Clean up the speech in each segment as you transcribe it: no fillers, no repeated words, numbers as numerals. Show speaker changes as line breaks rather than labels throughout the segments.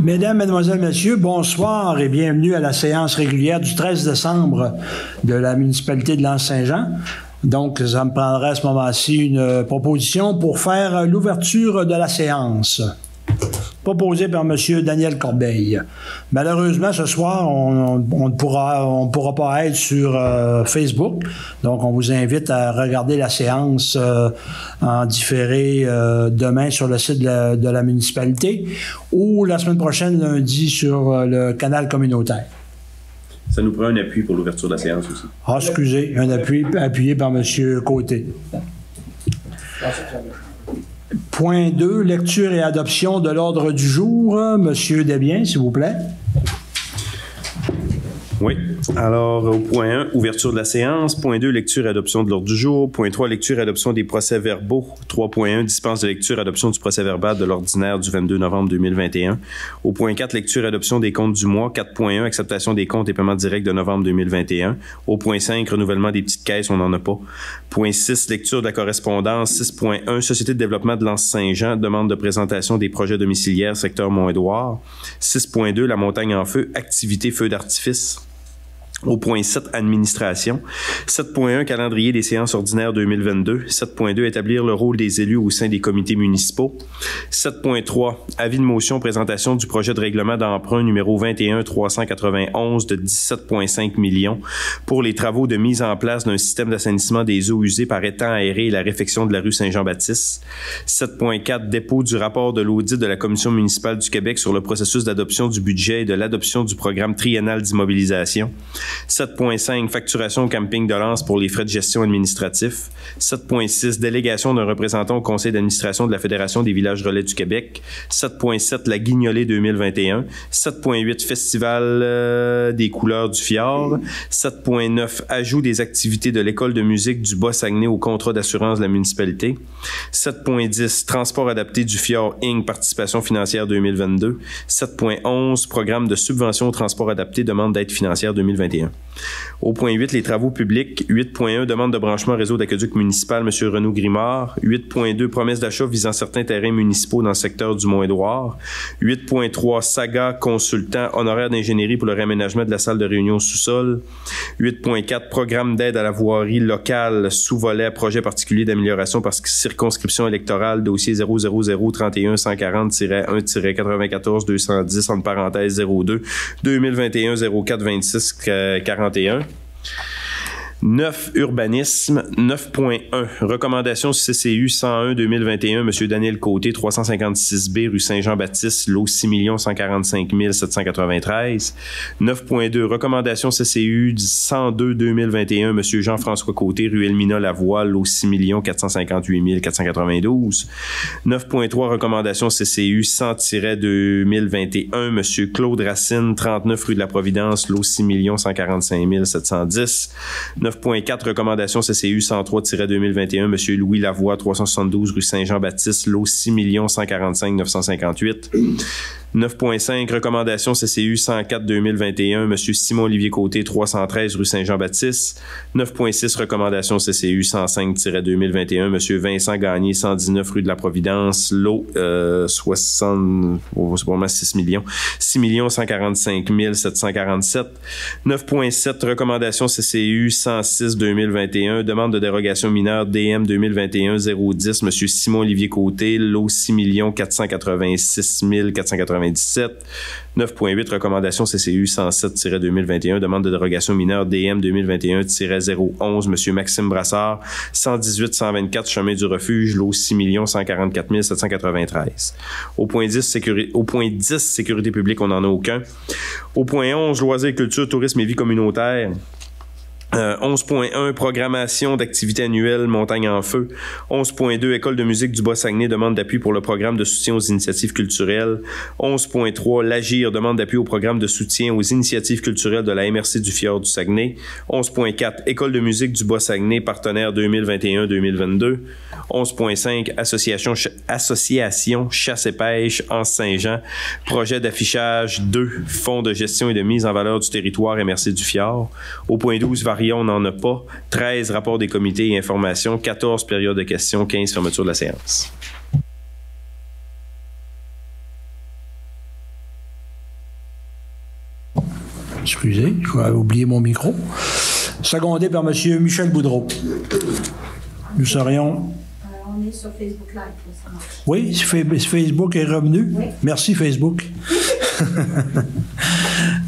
Mesdames, Mesdemoiselles, Messieurs, bonsoir et bienvenue à la séance régulière du 13 décembre de la municipalité de L'Anse-Saint-Jean. Donc, ça me prendrait à ce moment-ci une proposition pour faire l'ouverture de la séance, proposée par M. Daniel Corbeil. Malheureusement, ce soir, on ne pourra pas être sur Facebook. Donc, on vous invite à regarder la séance en différé demain sur le site de la municipalité ou la semaine prochaine, lundi, sur le canal communautaire.
Ça nous prend un appui pour l'ouverture de la séance aussi.
Ah, excusez, un appui appuyé par M. Côté. Point 2, lecture et adoption de l'ordre du jour. Monsieur Desbiens, s'il vous plaît.
Oui. Alors, au point 1, ouverture de la séance. Point 2, lecture et adoption de l'ordre du jour. Point 3, lecture et adoption des procès-verbaux. 3.1, dispense de lecture et adoption du procès-verbal de l'ordinaire du 22 novembre 2021. Au point 4, lecture et adoption des comptes du mois. 4.1, acceptation des comptes et paiements directs de novembre 2021. Au point 5, renouvellement des petites caisses, on n'en a pas. Point 6, lecture de la correspondance. 6.1, Société de développement de L'Anse-Saint-Jean, demande de présentation des projets domiciliaires, secteur Mont-Édouard. 6.2, la montagne en feu, activité feu d'artifice. Au point 7, administration. 7.1, calendrier des séances ordinaires 2022. 7.2, établir le rôle des élus au sein des comités municipaux. 7.3, avis de motion, présentation du projet de règlement d'emprunt numéro 21-391 de 17,5 millions pour les travaux de mise en place d'un système d'assainissement des eaux usées par étang aéré et la réfection de la rue Saint-Jean-Baptiste. 7.4, dépôt du rapport de l'audit de la Commission municipale du Québec sur le processus d'adoption du budget et de l'adoption du programme triennal d'immobilisation. 7.5, facturation au camping de Lens pour les frais de gestion administratifs. 7.6, délégation d'un représentant au conseil d'administration de la Fédération des villages relais du Québec. 7.7, la Guignolée 2021. 7.8, festival des couleurs du fjord. 7.9, ajout des activités de l'école de musique du Bas-Saguenay au contrat d'assurance de la municipalité. 7.10, transport adapté du fjord Inc. participation financière 2022. 7.11, programme de subvention au transport adapté demande d'aide financière 2021. Au point 8, les travaux publics. 8.1, demande de branchement réseau d'aqueduc municipal, M. Renaud Grimard. 8.2, promesse d'achat visant certains terrains municipaux dans le secteur du Mont-Édouard. 8.3, Saga consultant, honoraire d'ingénierie pour le réaménagement de la salle de réunion sous-sol. 8.4, programme d'aide à la voirie locale, sous-volet, projet particulier d'amélioration par circonscription électorale, dossier 00031-140-1-94-210, entre parenthèses 02, 2021-04-26-41. 9, urbanisme. 9.1, recommandation CCU 101-2021, M. Daniel Côté, 356B, rue Saint-Jean-Baptiste, lot 6 145 793. 9.2, recommandation CCU 102-2021, M. Jean-François Côté, rue Elmina-Lavoie, lot 6 458 492. 9.3, recommandation CCU 100-2021, M. Claude Racine, 39 rue de la Providence, lot 6 145 710. 9.4, recommandation CCU 103-2021, M. Louis Lavoie, 372 rue Saint-Jean-Baptiste, lot 6 145 958. 9.5, recommandation CCU 104-2021, M. Simon-Olivier Côté, 313 rue Saint-Jean-Baptiste. 9.6, recommandation CCU 105-2021, M. Vincent Gagné, 119 rue de la Providence, lot 60, c'est probablement 6 millions, 6 145 747. 9.7, recommandation CCU 106-2021, demande de dérogation mineure DM 2021-010, M. Simon-Olivier Côté, lot 6 486 497. 9.8, recommandation CCU 107-2021, demande de dérogation mineure DM 2021-011, M. Maxime Brassard, 118-124, chemin du refuge, lot 6 144 793. Au point 10, sécurité publique, on n'en a aucun. Au point 11, loisirs, culture, tourisme et vie communautaire. 11.1, programmation d'activités annuelles Montagne en feu. 11.2, École de musique du Bas-Saguenay, demande d'appui pour le programme de soutien aux initiatives culturelles. 11.3, l'Agir, demande d'appui au programme de soutien aux initiatives culturelles de la MRC du Fjord du Saguenay. 11.4, École de musique du Bas-Saguenay, partenaire 2021-2022. 11.5, Association Chasse et Pêche Anse-Saint-Jean, projet d'affichage 2, Fonds de gestion et de mise en valeur du territoire MRC du Fjord. Au point 12, Paria, on n'en a pas. 13 rapports des comités et informations, 14 périodes de questions, 15 fermetures de la séance.
Excusez, j'avais oublié mon micro. Secondé par M. Michel Boudreau. Nous serions...
On est sur Facebook Live, ça marche.
Oui, Facebook est revenu. Oui. Merci, Facebook.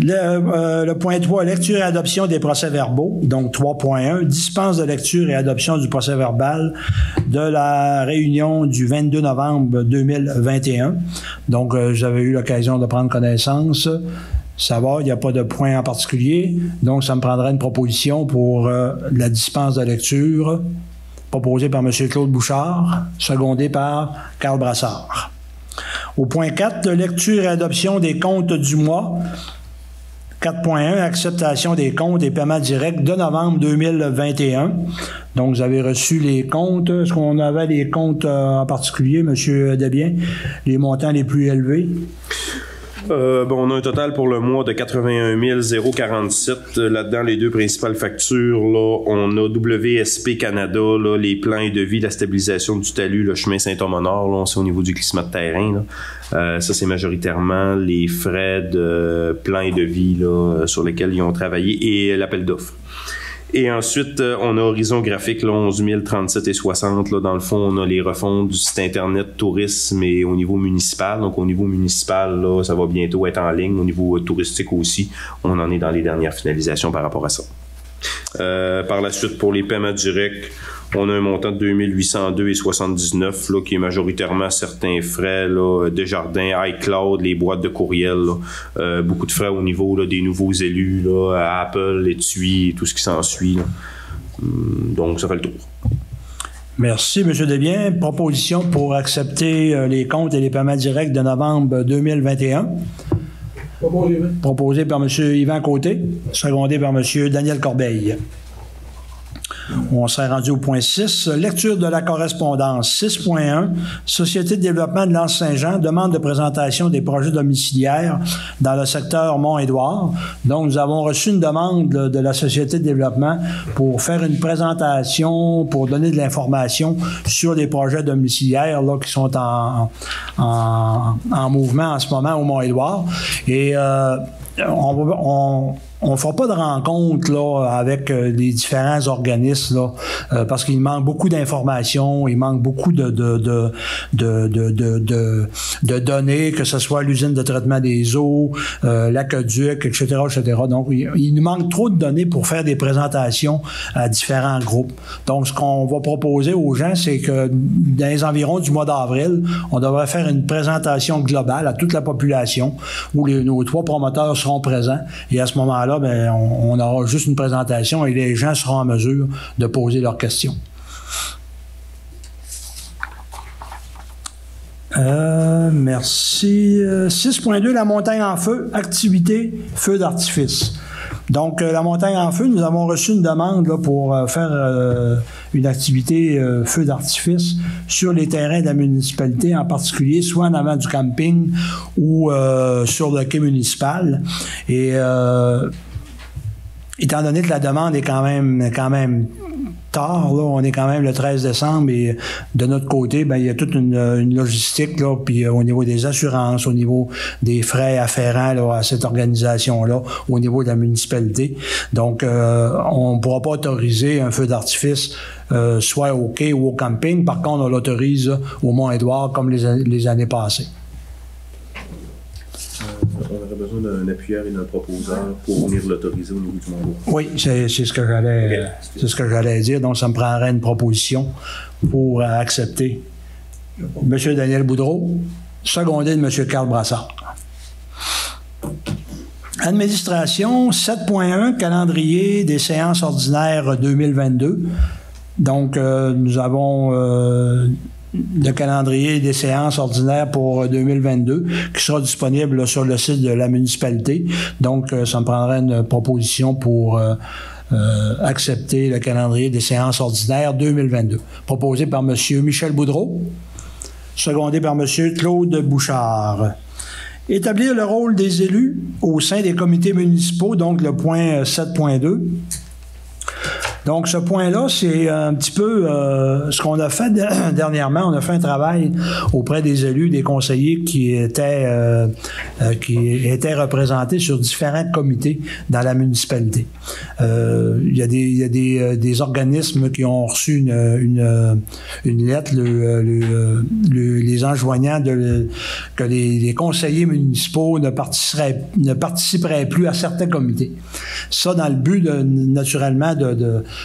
Le point 3, lecture et adoption des procès-verbaux. Donc, 3.1, dispense de lecture et adoption du procès-verbal de la réunion du 22 novembre 2021. Donc, j'avais eu l'occasion de prendre connaissance. Ça va, il n'y a pas de point en particulier. Donc, ça me prendrait une proposition pour la dispense de lecture, proposée par M. Claude Bouchard, secondée par Carl Brassard. Au point 4, lecture et adoption des comptes du mois. 4.1, acceptation des comptes et paiements directs de novembre 2021. Donc, vous avez reçu les comptes. Est-ce qu'on avait les comptes en particulier, M. Desbiens, les montants les plus élevés?
On a un total pour le mois de 81 047. Là-dedans, les deux principales factures, là, on a WSP Canada, là, les plans et devis, la stabilisation du talus, le chemin Saint-Homme-au-Nord, c'est au niveau du glissement de terrain. Là. Ça, c'est majoritairement les frais de plans et devis là, sur lesquels ils ont travaillé et l'appel d'offres. Et ensuite, on a Horizon Graphique, là, 11 037 et 60. Là, dans le fond, on a les refonds du site Internet tourisme et au niveau municipal. Donc, au niveau municipal, là, ça va bientôt être en ligne. Au niveau touristique aussi, on en est dans les dernières finalisations par rapport à ça. Par la suite, pour les paiements directs, on a un montant de 2802,79 là, qui est majoritairement certains frais là, Desjardins, iCloud, les boîtes de courriel, là, beaucoup de frais au niveau là, des nouveaux élus, là, Apple, Etui et tout ce qui s'ensuit. Donc, ça fait le tour.
Merci, M. Desbiens. Proposition pour accepter les comptes et les paiements directs de novembre 2021. Proposé par M. Yvan Côté, secondé par M. Daniel Corbeil. On s'est rendu au point 6. Lecture de la correspondance. 6.1. Société de développement de l'Anse-Saint-Jean demande de présentation des projets domiciliaires dans le secteur Mont-Édouard. Donc, nous avons reçu une demande de la Société de développement pour faire une présentation, pour donner de l'information sur les projets domiciliaires là, qui sont en mouvement en ce moment au Mont-Édouard. Et on ne fera pas de rencontre là, avec les différents organismes là, parce qu'il manque beaucoup d'informations, il manque beaucoup de données, que ce soit l'usine de traitement des eaux, l'aqueduc, etc., etc. Donc, il nous manque trop de données pour faire des présentations à différents groupes. Donc, ce qu'on va proposer aux gens, c'est que dans les environs du mois d'avril, on devrait faire une présentation globale à toute la population où nos 3 promoteurs seront présents et à ce moment-là, bien, on aura juste une présentation et les gens seront en mesure de poser leurs questions. Merci. 6.2, la montagne en feu, activité, feu d'artifice. Donc, la montagne en feu, nous avons reçu une demande là, pour faire une activité feu d'artifice sur les terrains de la municipalité, en particulier soit en avant du camping ou sur le quai municipal. Et étant donné que la demande est quand même tard, là, on est quand même le 13 décembre et de notre côté, ben, il y a toute une logistique, là, puis au niveau des assurances, au niveau des frais afférents là, à cette organisation-là, au niveau de la municipalité. Donc, on ne pourra pas autoriser un feu d'artifice soit au quai ou au camping. Par contre, on l'autorise au Mont-Édouard comme les années passées.
On aurait besoin d'un appuyeur et d'un proposeur pour venir l'autoriser au niveau du Mont-Édouard.
Oui, c'est ce que j'allais dire. Donc, ça me prendrait une proposition pour accepter. M. Daniel Boudreau, secondé de M. Carl Brassard. Administration, 7.1, calendrier des séances ordinaires 2022. Donc, nous avons le calendrier des séances ordinaires pour 2022 qui sera disponible là, sur le site de la municipalité. Donc, ça me prendrait une proposition pour accepter le calendrier des séances ordinaires 2022. Proposé par M. Michel Boudreau, secondé par M. Claude Bouchard. Établir le rôle des élus au sein des comités municipaux, donc le point 7.2. Donc, ce point-là, c'est un petit peu ce qu'on a fait dernièrement. On a fait un travail auprès des élus, des conseillers qui étaient représentés sur différents comités dans la municipalité. Il y a des organismes qui ont reçu une lettre les enjoignant que les conseillers municipaux ne participeraient plus à certains comités. Ça, dans le but, naturellement,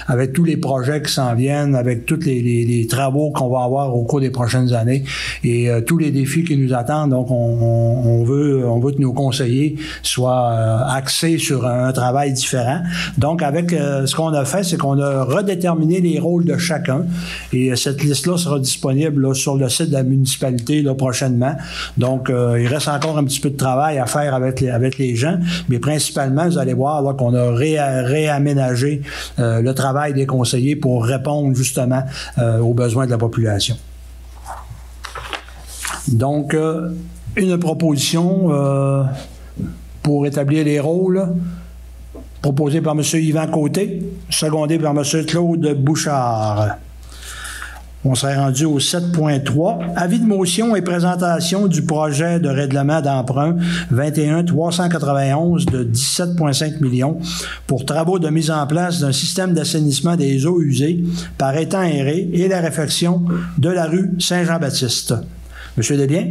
avec tous les projets qui s'en viennent, avec tous les travaux qu'on va avoir au cours des prochaines années et tous les défis qui nous attendent. Donc, on veut que nos conseillers soient axés sur un travail différent. Donc, avec ce qu'on a fait, c'est qu'on a redéterminé les rôles de chacun et cette liste-là sera disponible là, sur le site de la municipalité là, prochainement. Donc, il reste encore un petit peu de travail à faire avec les gens, mais principalement, vous allez voir là, qu'on a réaménagé le travail des conseillers pour répondre justement aux besoins de la population. Donc, une proposition pour établir les rôles, proposée par M. Yvan Côté, secondée par M. Claude Bouchard. On serait rendu au 7.3. Avis de motion et présentation du projet de règlement d'emprunt 21-391 de 17,5 millions pour travaux de mise en place d'un système d'assainissement des eaux usées par étang aéré et la réfection de la rue Saint-Jean-Baptiste. Monsieur Desbiens?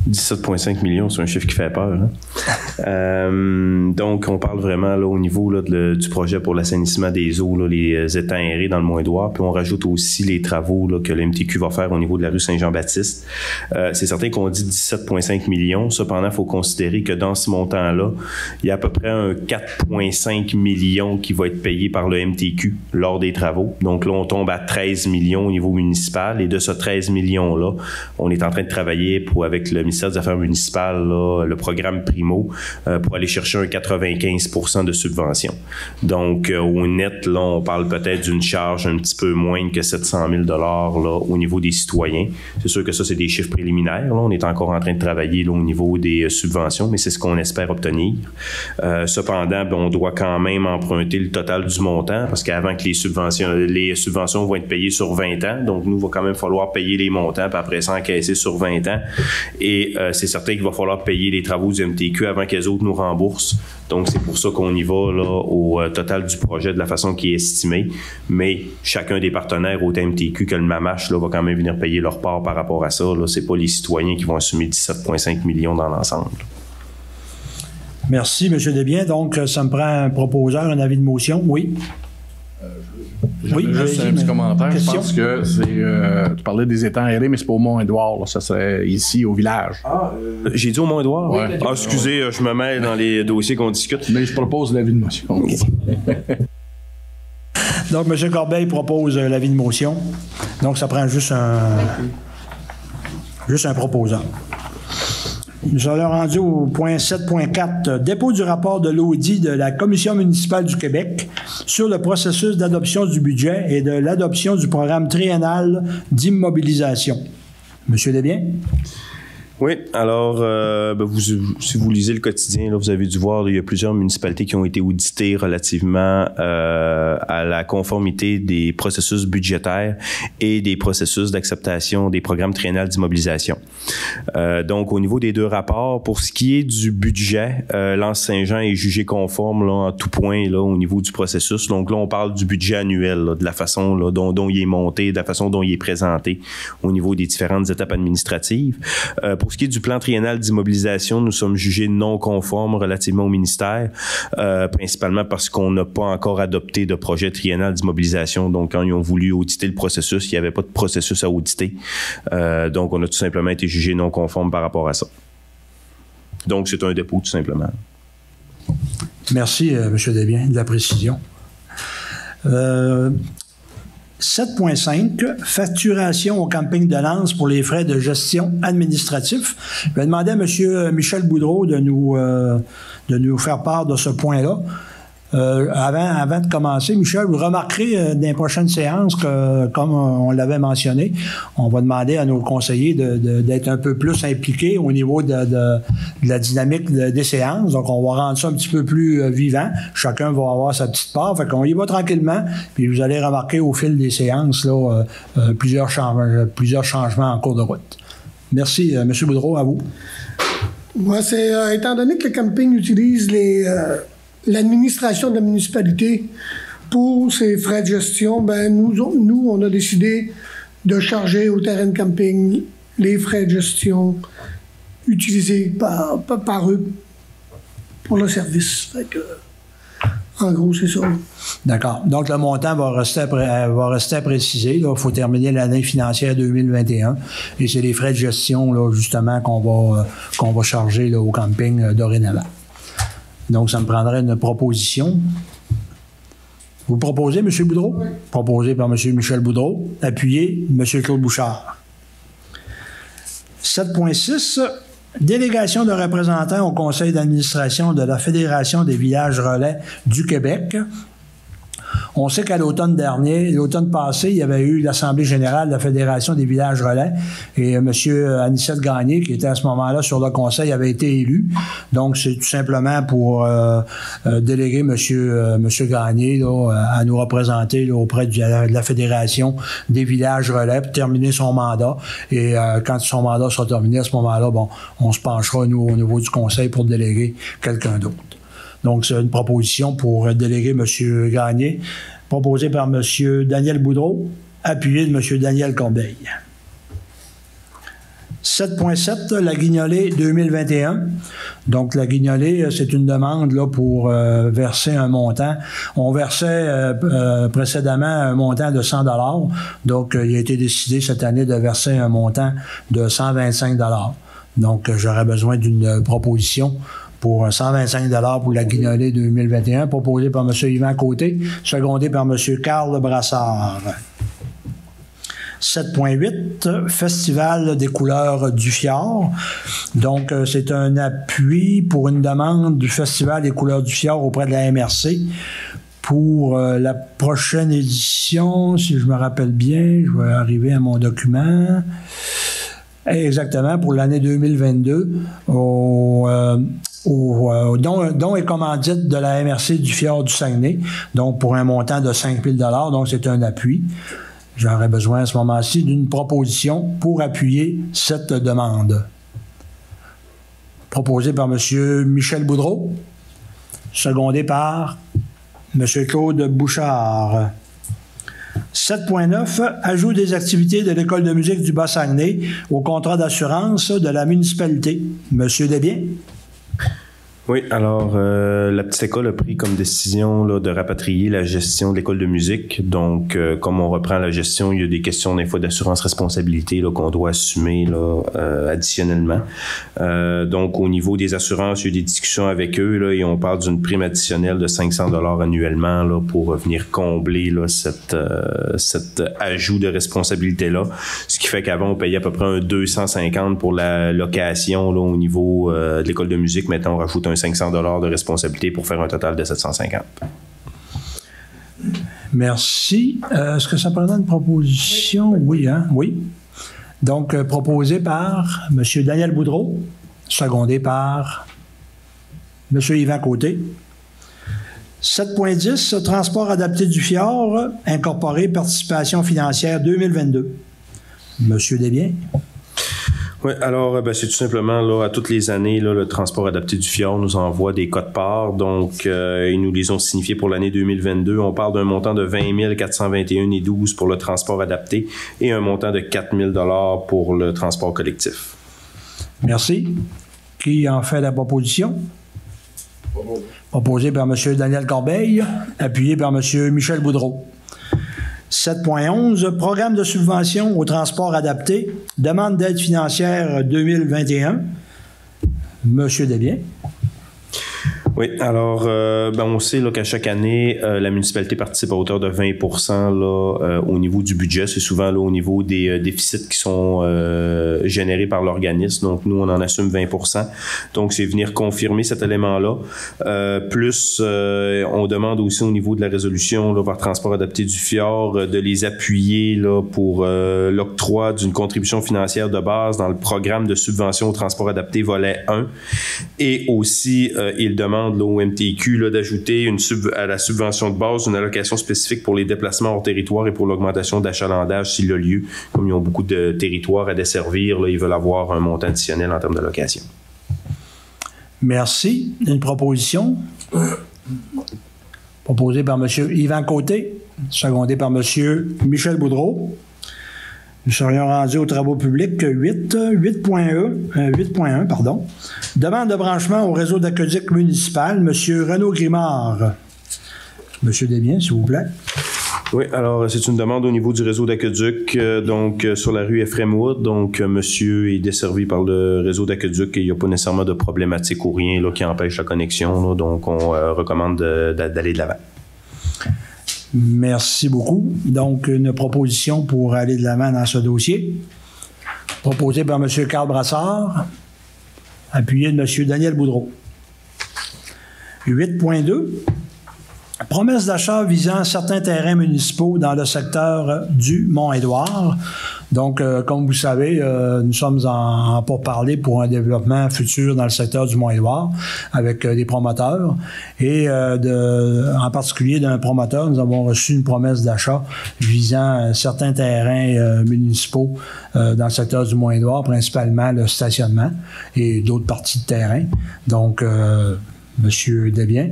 17,5 millions, c'est un chiffre qui fait peur. Hein? Donc, on parle vraiment là, au niveau là, du projet pour l'assainissement des eaux, là, les étangs aérés dans le Mont-Édouard. Puis on rajoute aussi les travaux là, que le MTQ va faire au niveau de la rue Saint-Jean-Baptiste. C'est certain qu'on dit 17,5 millions. Cependant, il faut considérer que dans ce montant-là, il y a à peu près un 4,5 millions qui va être payé par le MTQ lors des travaux. Donc là, on tombe à 13 millions au niveau municipal. Et de ce 13 millions-là, on est en train de travailler avec le ministère des Affaires municipales, là, le programme Primo, pour aller chercher un 95% de subvention. Donc, au net, là, on parle peut-être d'une charge un petit peu moins que 700 000 là, au niveau des citoyens. C'est sûr que ça, c'est des chiffres préliminaires. Là. On est encore en train de travailler là, au niveau des subventions, mais c'est ce qu'on espère obtenir. Cependant, on doit quand même emprunter le total du montant, parce qu'avant que les subventions vont être payées sur 20 ans, donc nous, il va quand même falloir payer les montants, puis après ça, encaisser sur 20 ans. Et c'est certain qu'il va falloir payer les travaux du MTQ avant que les autres nous remboursent. Donc, c'est pour ça qu'on y va là, au total du projet de la façon qui est estimée. Mais chacun des partenaires, autant MTQ que le MAMACH, là, va quand même venir payer leur part par rapport à ça. Là. C'est pas les citoyens qui vont assumer 17,5 millions dans l'ensemble.
Merci, M. Desbiens. Donc, ça me prend un proposeur, un avis de motion. Oui.
Oui, juste un petit commentaire. Question? Je pense que c'est. Tu parlais des étangs aérés, mais c'est pas au Mont-Édouard. Ça serait ici, au village.
J'ai dit au Mont-Édouard?
Ouais.
Excusez, je me mets dans les dossiers qu'on discute.
Mais je propose l'avis de motion. Okay.
Donc, M. Corbeil propose l'avis de motion. Donc, ça prend juste un proposant. Nous sommes rendus au point 7.4, dépôt du rapport de l'audit de la Commission municipale du Québec sur le processus d'adoption du budget et de l'adoption du programme triennal d'immobilisation. Monsieur Desbiens?
Oui, alors, si vous lisez le quotidien, là, vous avez dû voir, il y a plusieurs municipalités qui ont été auditées relativement à la conformité des processus budgétaires et des processus d'acceptation des programmes triennales d'immobilisation. Donc, au niveau des deux rapports, pour ce qui est du budget, l'Anse-Saint-Jean est jugé conforme là, en tout point là, au niveau du processus. Donc là, on parle du budget annuel, là, de la façon là, dont il est monté, de la façon dont il est présenté au niveau des différentes étapes administratives. Pour ce qui est du plan triennal d'immobilisation, nous sommes jugés non conformes relativement au ministère, principalement parce qu'on n'a pas encore adopté de projet triennal d'immobilisation. Donc, quand ils ont voulu auditer le processus, il n'y avait pas de processus à auditer. Donc, on a tout simplement été jugés non conformes par rapport à ça. Donc, c'est un dépôt, tout simplement.
Merci, M. Desbiens, de la précision. 7.5, facturation au camping de Lens pour les frais de gestion administratifs. Je vais demander à M. Michel Boudreau de nous faire part de ce point-là. Avant de commencer, Michel, vous remarquerez dans les prochaines séances que, comme on l'avait mentionné, on va demander à nos conseillers d'être un peu plus impliqués au niveau de la dynamique des séances. Donc, on va rendre ça un petit peu plus vivant. Chacun va avoir sa petite part. Fait qu'on y va tranquillement. Puis vous allez remarquer au fil des séances là, plusieurs changements en cours de route. Merci, M. Boudreau, à vous.
Moi, c'est étant donné que le camping utilise l'administration de la municipalité pour ses frais de gestion, ben nous, on a décidé de charger au terrain de camping les frais de gestion utilisés par eux pour le service. Fait que, en gros, c'est ça.
D'accord. Donc, le montant va rester à préciser. Il faut terminer l'année financière 2021. Et c'est les frais de gestion, là, justement, qu'on va charger là, au camping dorénavant. Donc, ça me prendrait une proposition. Vous proposez, M. Boudreau? Oui. Proposé par M. Michel Boudreau. Appuyé, M. Claude Bouchard. 7.6. Délégation de représentants au conseil d'administration de la Fédération des villages relais du Québec. On sait qu'à l'automne passé, il y avait eu l'Assemblée générale de la Fédération des villages relais et M. Anicette Gagné, qui était à ce moment-là sur le conseil, avait été élu. Donc, c'est tout simplement pour déléguer M. Gagné là, à nous représenter là, auprès de la Fédération des villages relais pour terminer son mandat. Et quand son mandat sera terminé, à ce moment-là, bon, on se penchera, nous, au niveau du conseil pour déléguer quelqu'un d'autre. Donc, c'est une proposition pour déléguer M. Gagné, proposée par M. Daniel Boudreau, appuyé de M. Daniel Corbeil. 7.7, la Guignolée 2021. Donc, la Guignolée, c'est une demande là, pour verser un montant. On versait précédemment un montant de 100 $. Donc, il a été décidé cette année de verser un montant de 125 $. Donc, j'aurais besoin d'une proposition pour 125 $ pour la Guignolée 2021, proposé par M. Yvan Côté, secondé par M. Carl Brassard. 7.8, Festival des couleurs du Fjord. Donc, c'est un appui pour une demande du Festival des couleurs du Fjord auprès de la MRC. Pour la prochaine édition, si je me rappelle bien, je vais arriver à mon document. Exactement, pour l'année 2022, don et commandite de la MRC du Fjord du Saguenay, donc pour un montant de 5 000 $. Donc, c'est un appui. J'aurais besoin à ce moment-ci d'une proposition pour appuyer cette demande. Proposée par M. Michel Boudreau, secondé par M. Claude Bouchard. 7.9, ajout des activités de l'École de musique du Bas-Saguenay au contrat d'assurance de la municipalité. M. Desbiens.
Oui, alors la petite école a pris comme décision là, de rapatrier la gestion de l'école de musique. Donc, comme on reprend la gestion, il y a des questions des fois d'assurance responsabilité là, qu'on doit assumer là, additionnellement. Donc, au niveau des assurances, il y a eu des discussions avec eux là, et on parle d'une prime additionnelle de 500 $ annuellement là, pour venir combler là, cet ajout de responsabilité-là. Ce qui fait qu'avant, on payait à peu près un 250 pour la location là, au niveau de l'école de musique. Maintenant, on rajoute un 500 $ de responsabilité pour faire un total de 750.
Merci. Est-ce que ça prendrait une proposition? Oui, hein? Oui. Donc, proposé par M. Daniel Boudreau, secondé par M. Yvan Côté. 7.10, transport adapté du fjord, incorporé participation financière 2022. M. Desbiens.
Oui, alors c'est tout simplement là à toutes les années là, le transport adapté du fjord nous envoie des quotes-parts, donc ils nous les ont signifiés pour l'année 2022. On parle d'un montant de 20 421,12 pour le transport adapté et un montant de 4 000 $ pour le transport collectif.
Merci. Qui en fait la proposition? Proposé par M. Daniel Corbeil, appuyé par M. Michel Boudreau. 7.11, programme de subvention au transport adapté, demande d'aide financière 2021. Monsieur Desbiens.
Oui, alors on sait là, qu'à chaque année, la municipalité participe à hauteur de 20% là, au niveau du budget. C'est souvent là, au niveau des déficits qui sont générés par l'organisme. Donc, nous, on en assume 20%. Donc, c'est venir confirmer cet élément-là. Plus, on demande aussi au niveau de la résolution là, par transport adapté du fjord de les appuyer là, pour l'octroi d'une contribution financière de base dans le programme de subvention au transport adapté volet 1. Et aussi, ils demandent au MTQ là, d'ajouter à la subvention de base une allocation spécifique pour les déplacements hors territoire et pour l'augmentation d'achalandage s'il y a lieu. Comme ils ont beaucoup de territoires à desservir, là, ils veulent avoir un montant additionnel en termes d'allocation.
Merci. Une proposition proposée par M. Yvan Côté, secondée par M. Michel Boudreau. Nous serions rendus aux travaux publics 8.1, pardon. Demande de branchement au réseau d'aqueduc municipal, M. Renaud Grimard. M. Desbiens, s'il vous plaît.
Oui, alors c'est une demande au niveau du réseau d'aqueduc, donc sur la rue Ephraim Wood. Donc, monsieur est desservi par le réseau d'aqueduc et il n'y a pas nécessairement de problématique ou rien là, qui empêche la connexion. Là, donc, on recommande d'aller de l'avant.
Merci beaucoup. Donc, une proposition pour aller de l'avant dans ce dossier. Proposée par M. Carl Brassard, appuyé de M. Daniel Boudreau. 8.2. Promesse d'achat visant certains terrains municipaux dans le secteur du Mont-Édouard. Donc, comme vous savez, nous sommes en pourparlers pour un développement futur dans le secteur du Mont-Édouard avec des promoteurs. Et en particulier d'un promoteur, nous avons reçu une promesse d'achat visant certains terrains municipaux dans le secteur du Mont-Édouard, principalement le stationnement et d'autres parties de terrain. Donc, M. Desbiens.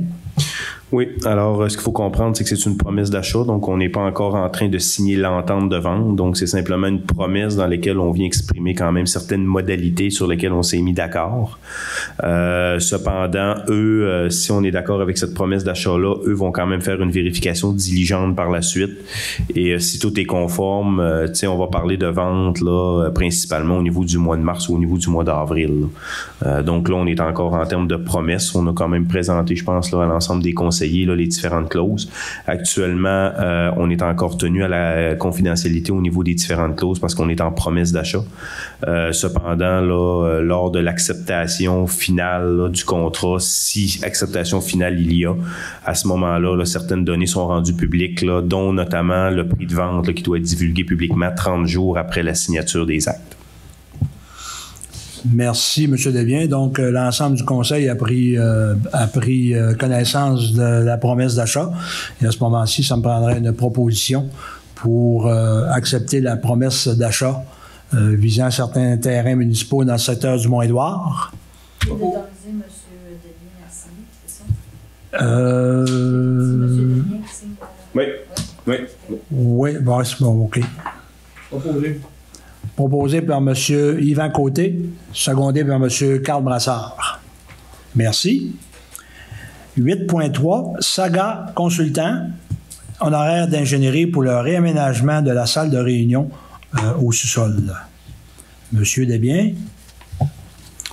Oui, alors ce qu'il faut comprendre, c'est que c'est une promesse d'achat, donc on n'est pas encore en train de signer l'entente de vente, donc c'est simplement une promesse dans laquelle on vient exprimer quand même certaines modalités sur lesquelles on s'est mis d'accord. Cependant, eux, si on est d'accord avec cette promesse d'achat-là, eux vont quand même faire une vérification diligente par la suite, et si tout est conforme, on va parler de vente là, principalement au niveau du mois de mars ou au niveau du mois d'avril. Donc là, on est encore en termes de promesses, on a quand même présenté, je pense, là, à l'ensemble des conseillers, là, les différentes clauses. Actuellement, on est encore tenu à la confidentialité au niveau des différentes clauses parce qu'on est en promesse d'achat. Cependant, là, lors de l'acceptation finale là, du contrat, si acceptation finale il y a, à ce moment-là, là, certaines données sont rendues publiques, là, dont notamment le prix de vente là, qui doit être divulgué publiquement 30 jours après la signature des actes.
Merci, M. Desbiens. Donc, l'ensemble du Conseil a pris connaissance de la promesse d'achat. Et à ce moment-ci, ça me prendrait une proposition pour accepter la promesse d'achat visant certains terrains municipaux dans le secteur du Mont-Édouard.
D'autoriser M. Desbiens à signer, c'est ça?
C'est
M. Desbiens qui signe.
Oui, bon, c'est bon, OK. Proposé par M. Yvan Côté, secondé par M. Carl Brassard. Merci. 8.3, Saga Consultant, honoraire d'ingénierie pour le réaménagement de la salle de réunion au sous-sol. M. Desbiens.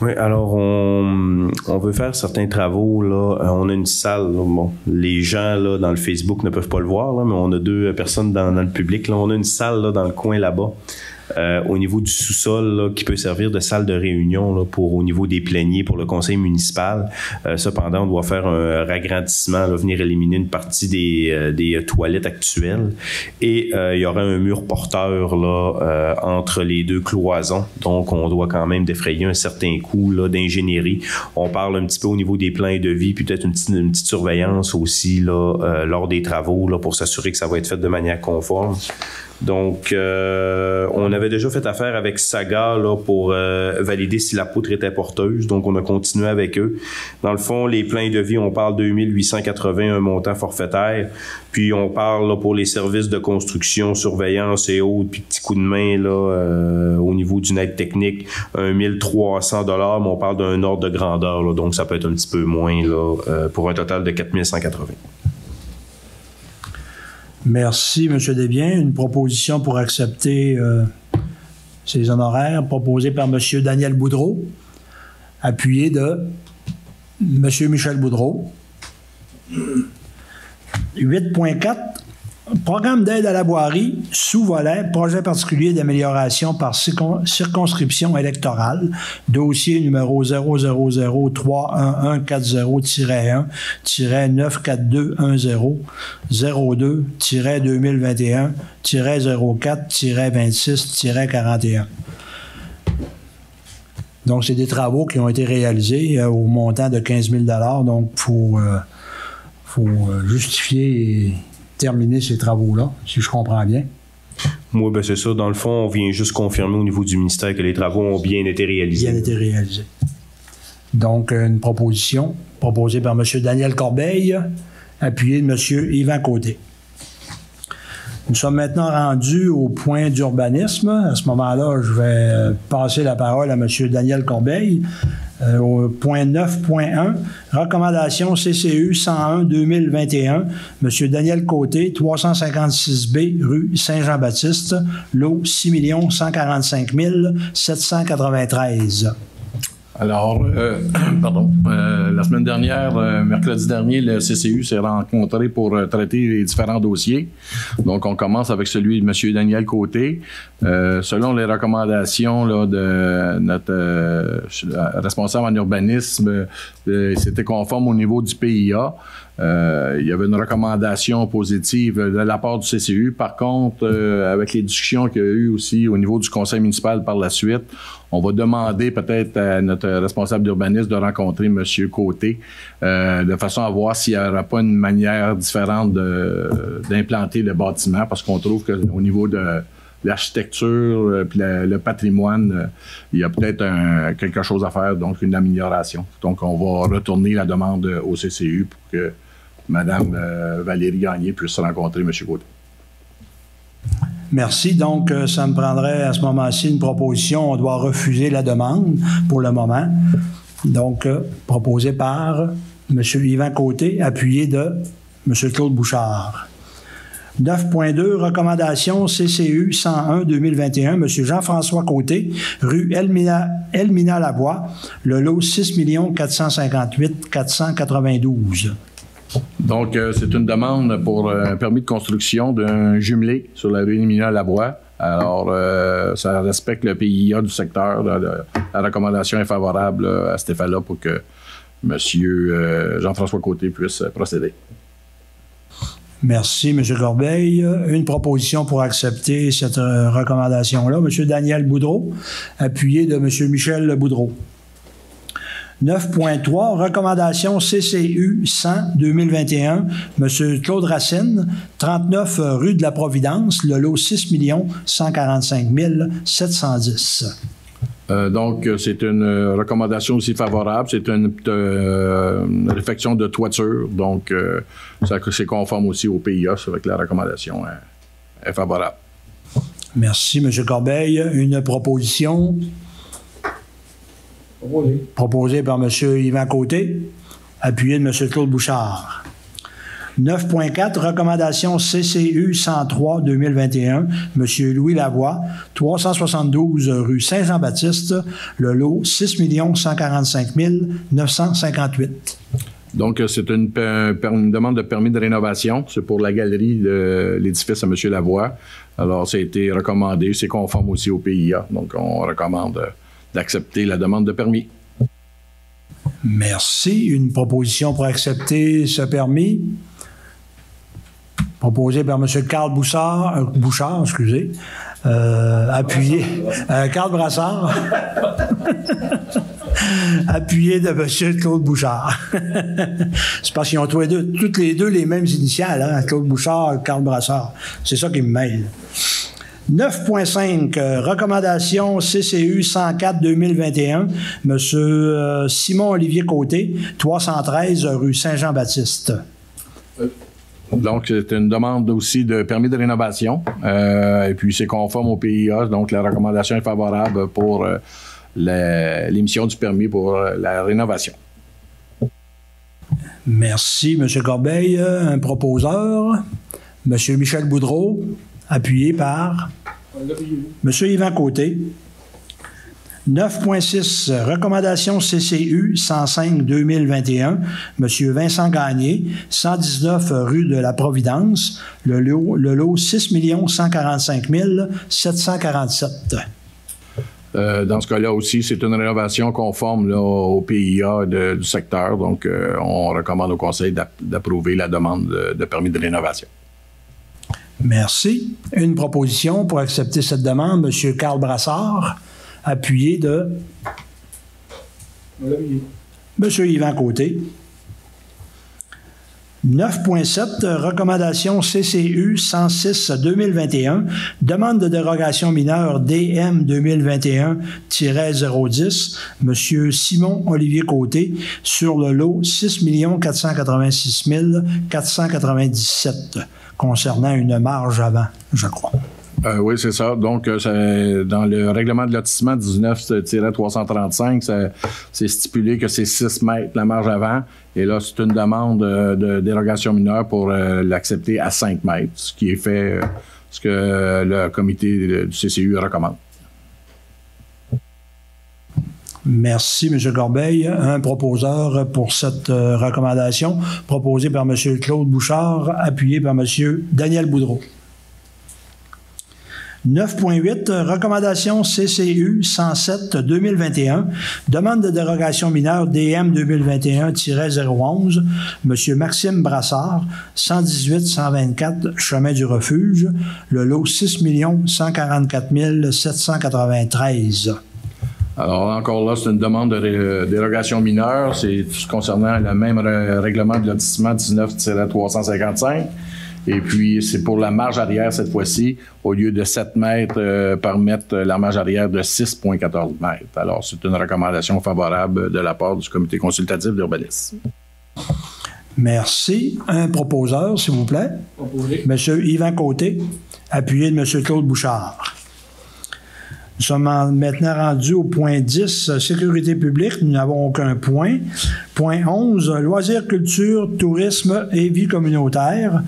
Oui, alors on veut faire certains travaux. Là. On a une salle. Là, bon, les gens là, dans le Facebook ne peuvent pas le voir, là, mais on a deux personnes dans le public. Là. On a une salle là, dans le coin là-bas. Au niveau du sous-sol là, qui peut servir de salle de réunion là, pour au niveau des pléniers pour le conseil municipal. Cependant, on doit faire un ragrandissement, là, venir éliminer une partie des toilettes actuelles et il y aura un mur porteur là, entre les deux cloisons. Donc, on doit quand même défrayer un certain coût là, d'ingénierie. On parle un petit peu au niveau des plans de vie, puis peut-être une petite surveillance aussi là, lors des travaux là, pour s'assurer que ça va être fait de manière conforme. Donc, on avait déjà fait affaire avec Saga là, pour valider si la poutre était porteuse. Donc, on a continué avec eux. Dans le fond, les plans de vie, on parle de 2880, un montant forfaitaire. Puis, on parle là, pour les services de construction, surveillance et autres, puis petit coup de main là, au niveau d'une aide technique, 1300 $, mais on parle d'un ordre de grandeur. Là, donc, ça peut être un petit peu moins là, pour un total de 4180.
Merci, M. Desbiens. Une proposition pour accepter ces honoraires proposée par M. Daniel Boudreau, appuyé de M. Michel Boudreau. 8.4, programme d'aide à la boirie, sous-volet, projet particulier d'amélioration par circonscription électorale, dossier numéro 000-31-42-02-2021-04-26-41. Donc, c'est des travaux qui ont été réalisés au montant de 15 000 $. Donc, il faut justifier et terminer ces travaux-là, si je comprends bien.
Oui, bien c'est ça. Dans le fond, on vient juste confirmer au niveau du ministère que les travaux ont bien été réalisés.
Bien été réalisés. Donc, une proposition proposée par M. Daniel Corbeil, appuyée de M. Yvan Côté. Nous sommes maintenant rendus au point d'urbanisme. À ce moment-là, je vais passer la parole à M. Daniel Corbeil. Au point 9.1, recommandation CCU 101-2021, M. Daniel Côté, 356B, rue Saint-Jean-Baptiste, lot 6 145 793.
Alors, la semaine dernière, mercredi dernier, le CCU s'est rencontré pour traiter les différents dossiers. Donc, on commence avec celui de M. Daniel Côté. Selon les recommandations là, de notre responsable en urbanisme, c'était conforme au niveau du PIA. Il y avait une recommandation positive de la part du CCU. Par contre, avec les discussions qu'il y a eu aussi au niveau du conseil municipal par la suite, on va demander peut-être à notre responsable d'urbanisme de rencontrer M. Côté de façon à voir s'il n'y aura pas une manière différente d'implanter le bâtiment, parce qu'on trouve qu'au niveau de l'architecture puis le patrimoine, il y a peut-être quelque chose à faire, donc une amélioration. Donc, on va retourner la demande au CCU pour que Mme Valérie Gagné puisse rencontrer M. Côté.
Merci. Donc, ça me prendrait à ce moment-ci une proposition. On doit refuser la demande pour le moment. Donc, proposée par M. Yvan Côté, appuyé de M. Claude Bouchard. 9.2, recommandation CCU 101-2021, M. Jean-François Côté, rue Elmina-Labois, le lot 6 458 492.
Donc, c'est une demande pour un permis de construction d'un jumelé sur la rue Elmina-Labois. Alors, ça respecte le PIA du secteur. La recommandation est favorable à cet effet-là pour que M. Jean-François Côté puisse procéder.
Merci, M. Corbeil. Une proposition pour accepter cette recommandation-là. M. Daniel Boudreau, appuyé de M. Michel Boudreau. 9.3, recommandation CCU 100-2021, M. Claude Racine, 39 rue de la Providence, le lot 6 145 710.
Donc, c'est une recommandation aussi favorable. C'est une réfection de toiture. Donc, c'est conforme aussi au PIA. C'est vrai que la recommandation est favorable.
Merci, M. Corbeil. Une proposition proposée par M. Yvan Côté, appuyée de M. Claude Bouchard. 9.4, recommandation CCU 103-2021, M. Louis Lavoie, 372 rue Saint-Jean-Baptiste, le lot 6 145 958.
Donc, c'est une demande de permis de rénovation. C'est pour la galerie de l'édifice à M. Lavoie. Alors, ça a été recommandé. C'est conforme aussi au PIA. Donc, on recommande d'accepter la demande de permis.
Merci. Une proposition pour accepter ce permis. Proposé par M. Carl Bouchard, appuyé, Carl Brassard, appuyé de M. Claude Bouchard. C'est parce qu'ils ont toutes les deux les mêmes initiales, hein, Claude Bouchard et Carl Brassard. C'est ça qui me mêle. 9.5, recommandation CCU 104-2021, M. Simon-Olivier Côté, 313 rue Saint-Jean-Baptiste.
Donc, c'est une demande aussi de permis de rénovation. Et puis, c'est conforme au PIA. Donc, la recommandation est favorable pour l'émission du permis pour la rénovation.
Merci, M. Corbeil. Un proposeur, M. Michel Boudreau, appuyé par M. Yvan Côté. 9.6, recommandation CCU 105-2021, M. Vincent Gagné, 119 rue de la Providence, le lot 6 145 747.
Dans ce cas-là aussi, c'est une rénovation conforme là, au PIA du secteur. Donc, on recommande au conseil d'approuver la demande de permis de rénovation.
Merci. Une proposition pour accepter cette demande, M. Carl Brassard, appuyé de M. Yvan Côté. 9.7, recommandation CCU 106-2021, demande de dérogation mineure DM 2021-010, M. Simon-Olivier Côté, sur le lot 6 486 497, concernant une marge avant, je crois.
Oui, c'est ça. Donc, dans le règlement de lotissement 19-335, c'est stipulé que c'est 6 mètres la marge avant. Et là, c'est une demande de dérogation mineure pour l'accepter à 5 mètres, ce qui est fait, ce que le comité du CCU recommande.
Merci, M. Corbeil. Un proposeur pour cette recommandation, proposé par M. Claude Bouchard, appuyé par M. Daniel Boudreau. 9.8, recommandation CCU 107-2021, demande de dérogation mineure DM 2021-011, M. Maxime Brassard, 118-124 Chemin du Refuge, le lot 6 144 793.
Alors, encore là, c'est une demande de dérogation mineure. C'est concernant le même règlement de lotissement 19-355. Et puis, c'est pour la marge arrière cette fois-ci. Au lieu de 7 mètres, permettre la marge arrière de 6,14 mètres. Alors, c'est une recommandation favorable de la part du comité consultatif d'urbanisme.
Merci. Un proposeur, s'il vous plaît. Proposé. M. Yvan Côté, appuyé de M. Claude Bouchard. Nous sommes maintenant rendus au point 10, sécurité publique. Nous n'avons aucun point. Point 11, loisirs, culture, tourisme et vie communautaire.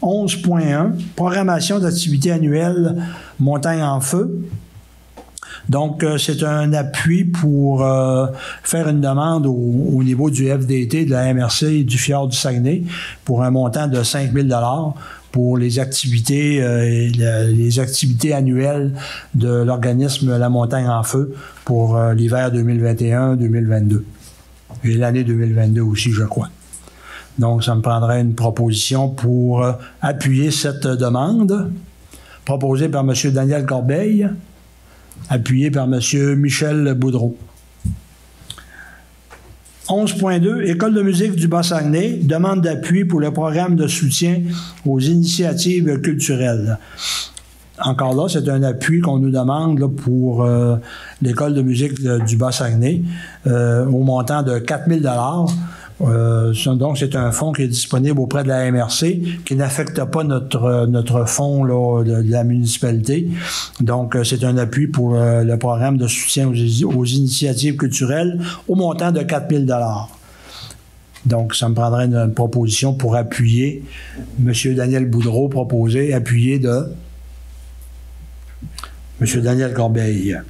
11.1, programmation d'activités annuelles Montagne en feu. Donc, c'est un appui pour faire une demande au niveau du FDT, de la MRC et du Fjord du Saguenay pour un montant de 5 000 $ pour les activités annuelles de l'organisme La Montagne en feu pour l'hiver 2021-2022. Et l'année 2022 aussi, je crois. Donc, ça me prendrait une proposition pour appuyer cette demande, proposée par M. Daniel Corbeil, appuyé par M. Michel Boudreau. 11.2, École de musique du Bas-Saguenay, demande d'appui pour le programme de soutien aux initiatives culturelles. Encore là, c'est un appui qu'on nous demande là, pour l'École de musique du Bas-Saguenay au montant de 4 000 $. Donc, c'est un fonds qui est disponible auprès de la MRC, qui n'affecte pas notre fonds là, de la municipalité. Donc, c'est un appui pour le programme de soutien aux initiatives culturelles au montant de 4 000 $. Donc, ça me prendrait une proposition pour appuyer M. Daniel Boudreau, proposé, appuyé de M. Daniel Corbeil.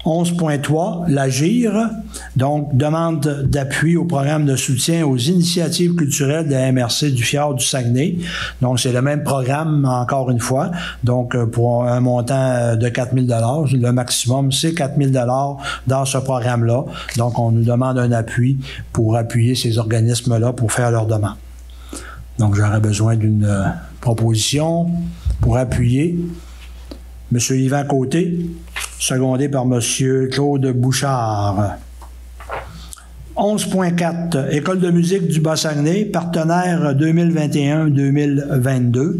11.3, l'AGIR, donc demande d'appui au programme de soutien aux initiatives culturelles de la MRC du Fjord du Saguenay. Donc, c'est le même programme, encore une fois. Donc, pour un montant de 4 000 $, le maximum, c'est 4 000 $ dans ce programme-là. Donc, on nous demande un appui pour appuyer ces organismes-là pour faire leur demande. Donc, j'aurais besoin d'une proposition pour appuyer M. Yvan Côté, secondé par M. Claude Bouchard. 11.4, École de musique du Bas-Saguenay, partenaire 2021-2022.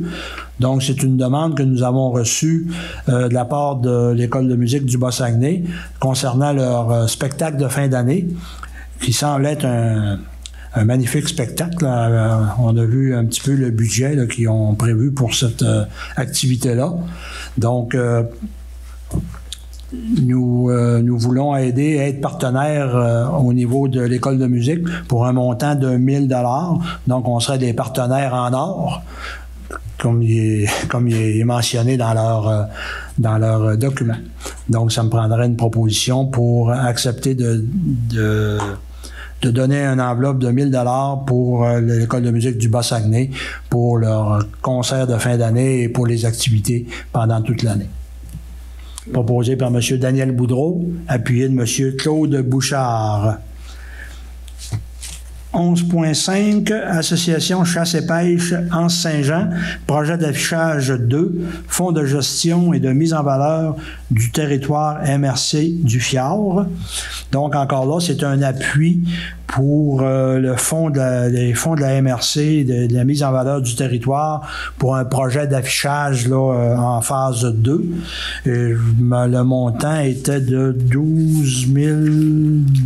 Donc, c'est une demande que nous avons reçue de la part de l'École de musique du Bas-Saguenay concernant leur spectacle de fin d'année, qui semble être un magnifique spectacle. On a vu un petit peu le budget là, qu'ils ont prévu pour cette activité-là. Donc, nous voulons aider, être partenaires au niveau de l'école de musique pour un montant de 1 000 $. Donc, on serait des partenaires en or comme il est mentionné dans leur document. Donc, ça me prendrait une proposition pour accepter de donner une enveloppe de 1 000 $ pour l'École de musique du Bas-Saguenay pour leur concert de fin d'année et pour les activités pendant toute l'année. Proposé par M. Daniel Boudreau, appuyé de M. Claude Bouchard. 11.5, Association Chasse et Pêche Anse-Saint-Jean, projet d'affichage 2, fonds de gestion et de mise en valeur du territoire MRC du Fjord. Donc, encore là, c'est un appui pour les fonds de la MRC, de la mise en valeur du territoire, pour un projet d'affichage là, en phase 2. Et le montant était de 12 000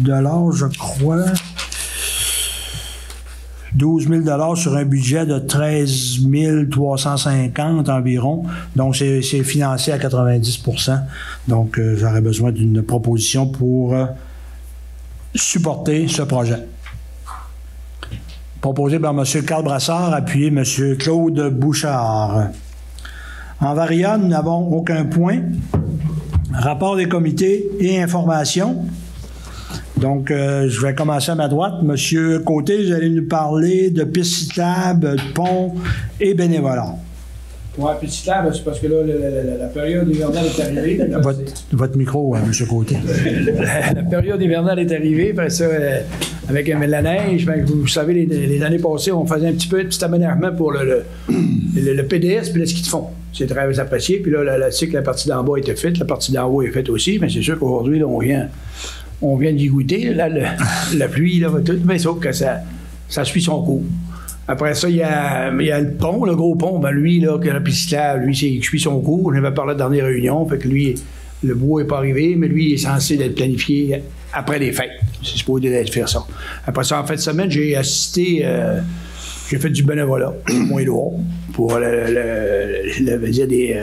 $, je crois. 12 000 $ sur un budget de 13 350 environ. Donc, c'est financé à 90 %. Donc, j'aurais besoin d'une proposition pour supporter ce projet. Proposé par M. Carl Brassard, appuyé M. Claude Bouchard. En variant, nous n'avons aucun point. Rapport des comités et informations. Donc, je vais commencer à ma droite. Monsieur Côté, vous allez nous parler de pistes cyclables, de ponts et bénévolat.
Oui, pistes cyclables, c'est parce que là, la période hivernale est arrivée.
Votre micro, monsieur Côté.
La période hivernale est arrivée, puis ça, avec la neige, ben, vous savez, les années passées, on faisait un petit aménagement pour le PDS puis le ski de fond. C'est très apprécié. Puis là, la partie d'en bas était faite, la partie d'en haut est faite aussi, mais c'est sûr qu'aujourd'hui, là, on vient d'y goûter, là, la pluie, là, va tout, mais sauf que ça suit son cours. Après ça, il y a le pont, le gros pont, ben lui, là, que la piste cyclable, lui, il suit son cours. On avait parlé dans les réunions, fait que lui, le bois n'est pas arrivé, mais lui, il est censé être planifié après les fêtes. C'est supposé d'être faire ça. Après ça, en fin de semaine, j'ai assisté, j'ai fait du bénévolat, moins lourd, pour j'étais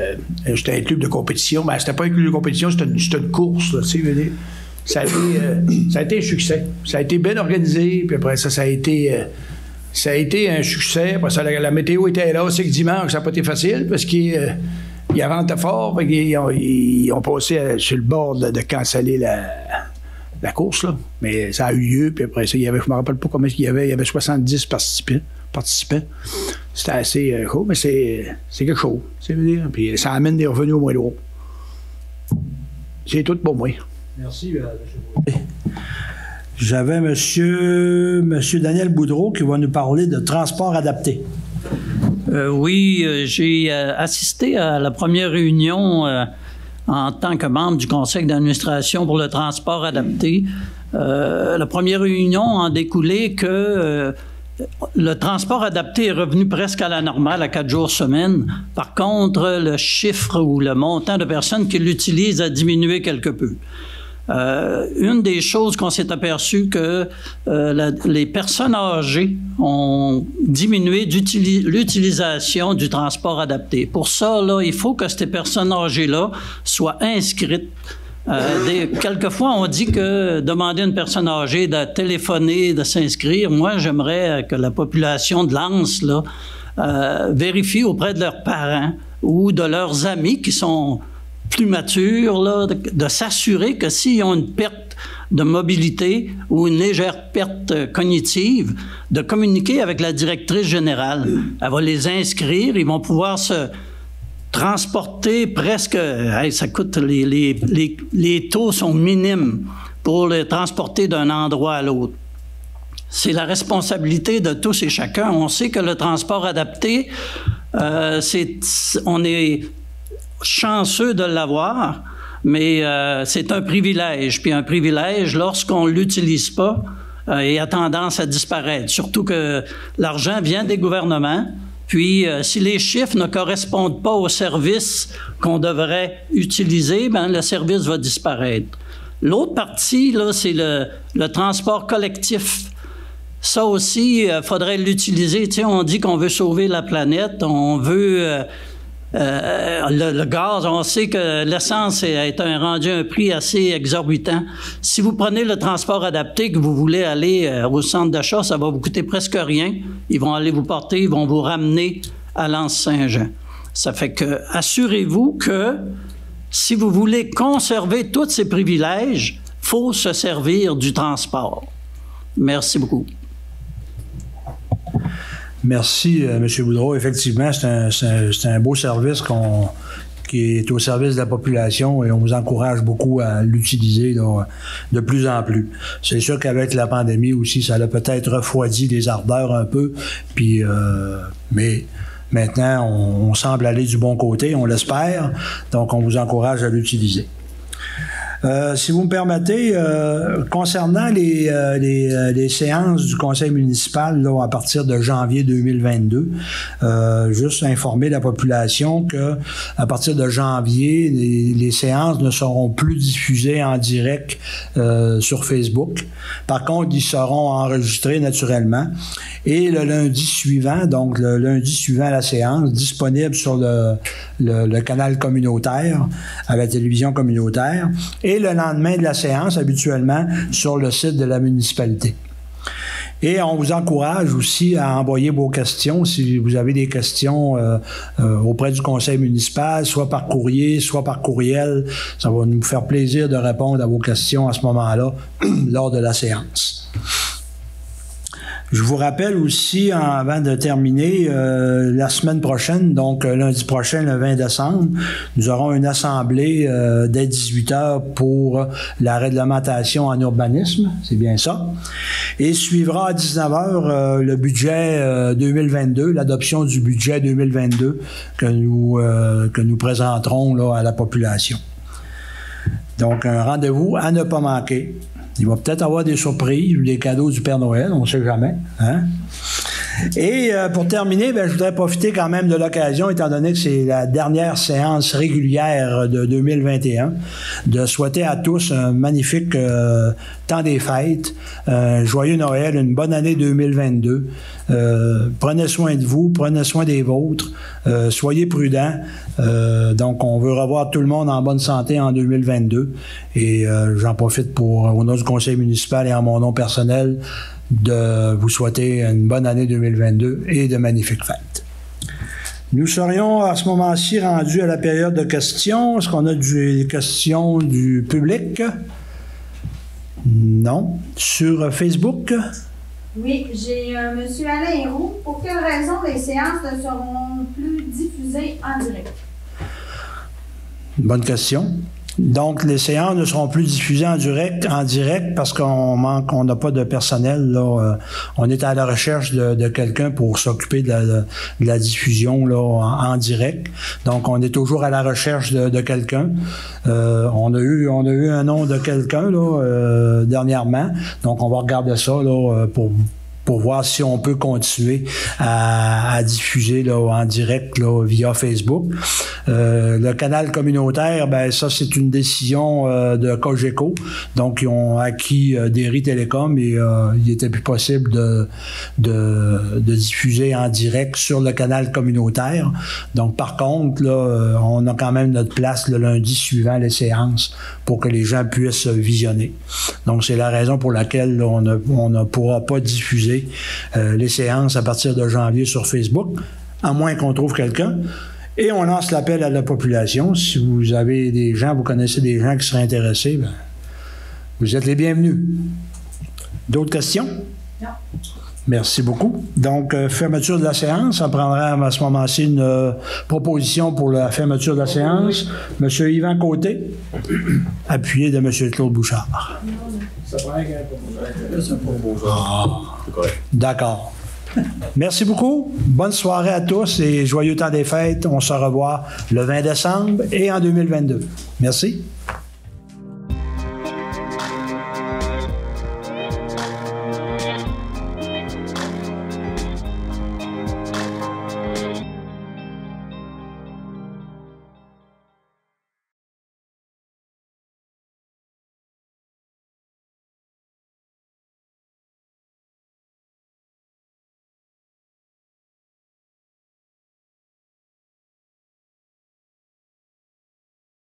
un club de compétition, mais c'était pas un club de compétition, c'était une course, là, tu sais, je veux dire. Ça a été un succès. Ça a été bien organisé, puis après ça a été un succès. Après ça, la météo était là, c'est que dimanche, ça n'a pas été facile, parce qu'il ventait fort, ils ont passé sur le bord de canceller la course, là. Mais ça a eu lieu, puis après ça, je ne me rappelle pas combien il y avait 70 participants. C'était assez cool, mais c'est quelque chose, puis ça amène des revenus au moins lourds. C'est tout pour moi.
Merci, M. Côté. J'avais M. Daniel Boudreau qui va nous parler de transport adapté.
Oui, j'ai assisté à la première réunion en tant que membre du conseil d'administration pour le transport adapté. La première réunion en découlait que le transport adapté est revenu presque à la normale, à 4 jours semaine. Par contre, le chiffre ou le montant de personnes qui l'utilisent a diminué quelque peu. Une des choses qu'on s'est aperçu que les personnes âgées ont diminué l'utilisation du transport adapté. Pour ça, là, il faut que ces personnes âgées-là soient inscrites. Quelquefois, on dit que demander à une personne âgée de téléphoner, de s'inscrire, moi, j'aimerais que la population de l'Anse là, vérifie auprès de leurs parents ou de leurs amis qui sont plus matures, là, de s'assurer que s'ils ont une perte de mobilité ou une légère perte cognitive, de communiquer avec la directrice générale. Elle va les inscrire, ils vont pouvoir se transporter presque... ça coûte... Les taux sont minimes pour les transporter d'un endroit à l'autre. C'est la responsabilité de tous et chacun. On sait que le transport adapté, on est chanceux de l'avoir, mais c'est un privilège. Puis un privilège, lorsqu'on ne l'utilise pas, il a tendance à disparaître. Surtout que l'argent vient des gouvernements. Puis, si les chiffres ne correspondent pas au service qu'on devrait utiliser, ben le service va disparaître. L'autre partie, là, c'est le transport collectif. Ça aussi, il faudrait l'utiliser. Tu sais, on dit qu'on veut sauver la planète, on veut... le gaz, on sait que l'essence est rendu un prix assez exorbitant. Si vous prenez le transport adapté, que vous voulez aller au centre d'achat, ça va vous coûter presque rien. Ils vont aller vous porter, ils vont vous ramener à l'Anse-Saint-Jean. Ça fait que assurez-vous que si vous voulez conserver tous ces privilèges, il faut se servir du transport. Merci beaucoup.
Merci, M. Boudreau. Effectivement, c'est un beau service qui est au service de la population et on vous encourage beaucoup à l'utiliser de plus en plus. C'est sûr qu'avec la pandémie aussi, ça a peut-être refroidi les ardeurs un peu, puis mais maintenant, on semble aller du bon côté, on l'espère, donc on vous encourage à l'utiliser. Si vous me permettez, concernant les séances du conseil municipal là, à partir de janvier 2022, juste informer la population que à partir de janvier, les séances ne seront plus diffusées en direct sur Facebook. Par contre, ils seront enregistrés naturellement. Et le lundi suivant, donc le lundi suivant la séance, disponible sur le canal communautaire, à la télévision communautaire, et le lendemain de la séance, habituellement, sur le site de la municipalité. Et on vous encourage aussi à envoyer vos questions, si vous avez des questions auprès du conseil municipal, soit par courrier, soit par courriel. Ça va nous faire plaisir de répondre à vos questions à ce moment-là, lors de la séance. Je vous rappelle aussi, avant de terminer, la semaine prochaine, donc lundi prochain, le 20 décembre, nous aurons une assemblée dès 18h pour la réglementation en urbanisme, c'est bien ça. Et suivra à 19h le budget 2022, l'adoption du budget 2022 que nous présenterons là, à la population. Donc, un rendez-vous à ne pas manquer. Il va peut-être avoir des surprises ou des cadeaux du Père Noël, on ne sait jamais. Hein? Et pour terminer, je voudrais profiter quand même de l'occasion, étant donné que c'est la dernière séance régulière de 2021, de souhaiter à tous un magnifique temps des fêtes, joyeux Noël, une bonne année 2022. Prenez soin de vous, prenez soin des vôtres, soyez prudents. Donc, on veut revoir tout le monde en bonne santé en 2022. Et j'en profite au nom du conseil municipal et en mon nom personnel, de vous souhaiter une bonne année 2022 et de magnifiques fêtes. Nous serions à ce moment-ci rendus à la période de questions. Est-ce qu'on a des questions du public? Non. Sur Facebook?
Oui, j'ai M. Alain Héroux. Pour quelle raison les séances ne seront plus diffusées en direct?
Bonne question. Donc, les séances ne seront plus diffusées en direct parce qu'on n'a pas de personnel. Là, on est à la recherche de quelqu'un pour s'occuper de la diffusion là, en direct. Donc, on est toujours à la recherche de quelqu'un. On a eu un nom de quelqu'un là, dernièrement. Donc, on va regarder ça là, pour voir si on peut continuer à diffuser là, en direct là, via Facebook. Le canal communautaire, ça c'est une décision de Cogeco. Donc ils ont acquis Derry Télécom et il n'était plus possible de diffuser en direct sur le canal communautaire. Donc par contre, là, on a quand même notre place le lundi suivant les séances pour que les gens puissent visionner. Donc c'est la raison pour laquelle là, on ne pourra pas diffuser les séances à partir de janvier sur Facebook, à moins qu'on trouve quelqu'un. Et on lance l'appel à la population. Si vous avez des gens, vous connaissez des gens qui seraient intéressés, vous êtes les bienvenus. D'autres questions?
Non.
Merci beaucoup. Donc, fermeture de la séance. On prendra à ce moment-ci une proposition pour la fermeture de la séance. M. Yvan Côté, appuyé de M. Claude Bouchard.
Ça prend
D'accord. Merci beaucoup. Bonne soirée à tous et joyeux temps des fêtes. On se revoit le 20 décembre et en 2022. Merci.